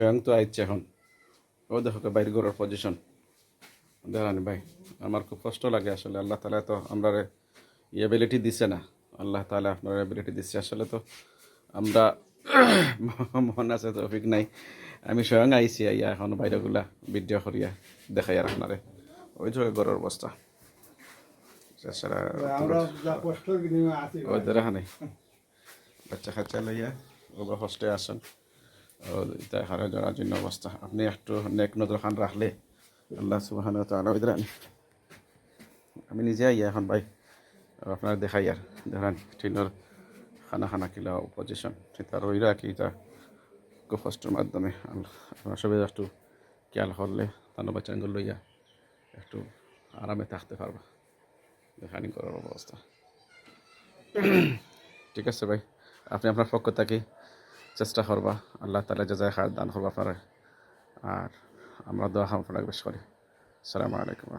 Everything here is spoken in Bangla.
স্বয়ং তো আইচ্ছে এখন। ও দেখো বাইর ঘরের পজিশন দেখানি ভাই। আমার খুব কষ্ট লাগে আসলে। আল্লাহ তালা তো আমরা এবিলিটি দিছে না, আল্লাহ তালা আপনার এবিলিটি দিচ্ছে আসলে। তো আমরা মন আছে তৌফিক নাই। আমি স্বয়ং আইছি আইয়া এখন বাইরেগুলা ভিডিও করিয়া দেখাই আর আপনারে। ওই যে ঘরের অবস্থা ওই দেখানি বাচ্চা কাচ্চা লইয়া ওবা হস্টে আসেন। ও তাই হারে যাওয়ার জন্য অবস্থা। আপনি একটু নেক নজর খান রাখলে আল্লাহ সুবহানাহু ওয়া তাআলা ওই দেখানি। আমি নিজে আইয়া এখন ভাই আপনার দেখাই আর দেখান ট্রেনের খানা খানা কিলা পজিশন সেটা রইরা কি তা খুব কষ্টের মাধ্যমে আপনার সবাই একটু খেয়াল করলে তানো বাচ্চাগুলো লইয়া একটু আরামে থাকতে পারবা। দেখানি করার অবস্থা। ঠিক আছে ভাই, আপনি আপনার পক্ষ থেকে চেষ্টা করবা, আল্লাহ তালা যাজায় খায় দান করবা আপনারা। আর আমরা দোয়া আপনারা বেশ করি। আসসালামু আলাইকুম।